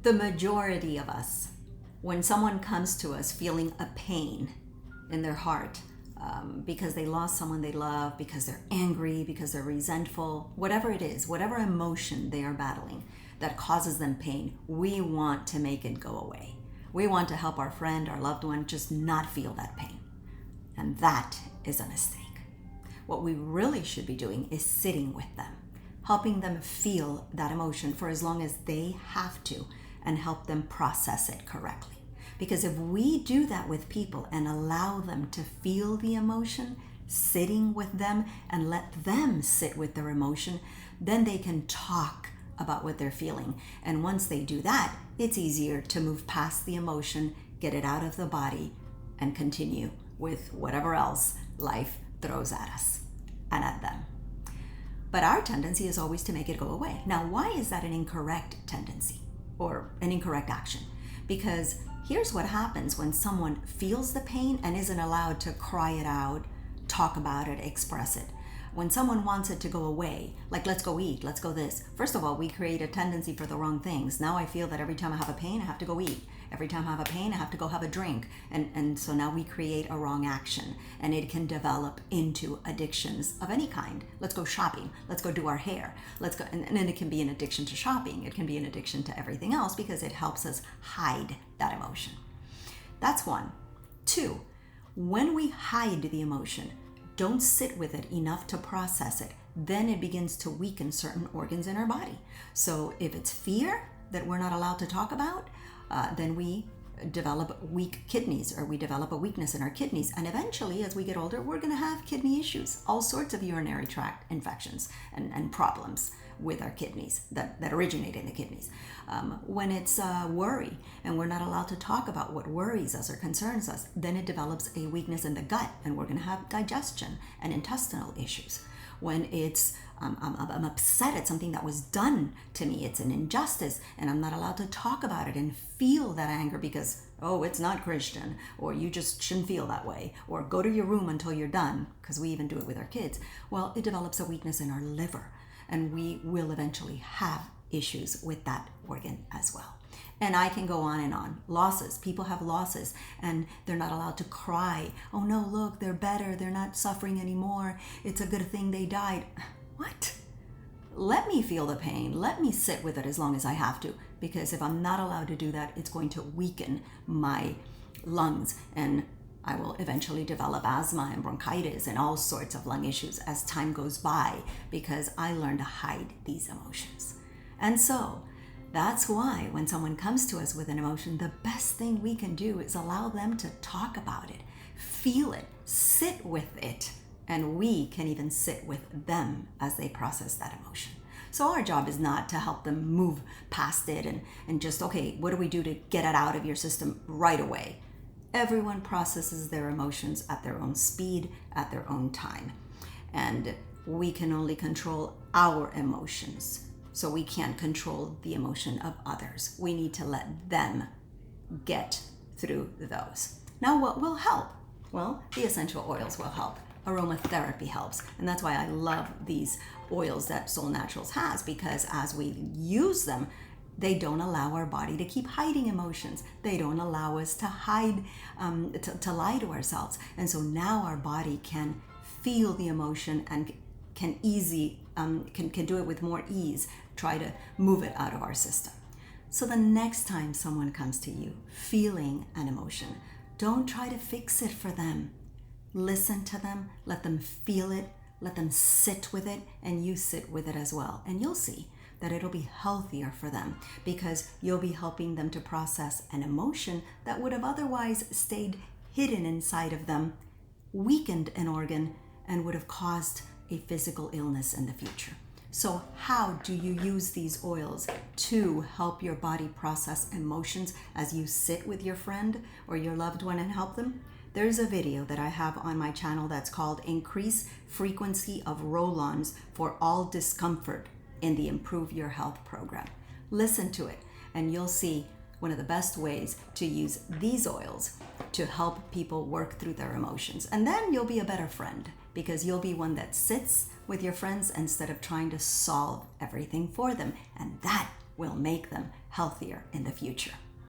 The majority of us, when someone comes to us feeling a pain in their heart, because they lost someone they love, because they're angry, because they're resentful, whatever it is, whatever emotion they are battling that causes them pain, we want to make it go away. We want to help our friend, our loved one, just not feel that pain. And that is a mistake. What we really should be doing is sitting with them, helping them feel that emotion for as long as they have to, and help them process it correctly. Because if we do that with people and allow them to feel the emotion, sitting with them and let them sit with their emotion, then they can talk about what they're feeling. And once they do that, it's easier to move past the emotion, get it out of the body, and continue with whatever else life throws at us and at them. But our tendency is always to make it go away. Now, why is that an incorrect tendency or an incorrect action? Because here's what happens when someone feels the pain and isn't allowed to cry it out, talk about it, express it. When someone wants it to go away, like let's go eat, let's go this. First of all, we create a tendency for the wrong things. Now I feel that every time I have a pain, I have to go eat. Every time I have a pain, I have to go have a drink. And so now we create a wrong action, and it can develop into addictions of any kind. Let's go shopping. Let's go do our hair. Let's go. And then it can be an addiction to shopping. It can be an addiction to everything else because it helps us hide that emotion. That's one. Two, when we hide the emotion, don't sit with it enough to process it, then it begins to weaken certain organs in our body. So if it's fear that we're not allowed to talk about, then we develop weak kidneys, or we develop a weakness in our kidneys. And eventually, as we get older, we're going to have kidney issues, all sorts of urinary tract infections and problems with our kidneys that originate in the kidneys. When it's worry, and we're not allowed to talk about what worries us or concerns us, then it develops a weakness in the gut, and we're going to have digestion and intestinal issues. When it's I'm upset at something that was done to me, it's an injustice, and I'm not allowed to talk about it and feel that anger because, oh, it's not Christian, or you just shouldn't feel that way, or go to your room until you're done, because we even do it with our kids. Well, it develops a weakness in our liver, and we will eventually have issues with that organ as well. And I can go on and on. Losses. People have losses and they're not allowed to cry. Oh no, look, they're better. They're not suffering anymore. It's a good thing they died. What? Let me feel the pain. Let me sit with it as long as I have to. Because if I'm not allowed to do that, it's going to weaken my lungs, and I will eventually develop asthma and bronchitis and all sorts of lung issues as time goes by, because I learned to hide these emotions. And so that's why when someone comes to us with an emotion, the best thing we can do is allow them to talk about it, feel it, sit with it, and we can even sit with them as they process that emotion. So our job is not to help them move past it and just, okay, what do we do to get it out of your system right away? Everyone processes their emotions at their own speed, at their own time. And we can only control our emotions. So we can't control the emotion of others. We need to let them get through those. Now, what will help? Well, the essential oils will help. Aromatherapy helps. And that's why I love these oils that Soul Naturals has, because as we use them, they don't allow our body to keep hiding emotions. They don't allow us to hide, to lie to ourselves. And so now our body can feel the emotion and can do it with more ease, try to move it out of our system. So the next time someone comes to you feeling an emotion, don't try to fix it for them. Listen to them, let them feel it, let them sit with it, and you sit with it as well. And you'll see that it'll be healthier for them, because you'll be helping them to process an emotion that would have otherwise stayed hidden inside of them, weakened an organ, and would have caused a physical illness in the future. So how do you use these oils to help your body process emotions as you sit with your friend or your loved one and help them? There's a video that I have on my channel that's called Increase Frequency of Roll-Ons for All Discomfort in the Improve Your Health program. Listen to it and you'll see one of the best ways to use these oils to help people work through their emotions. And then you'll be a better friend, because you'll be one that sits with your friends instead of trying to solve everything for them. And that will make them healthier in the future.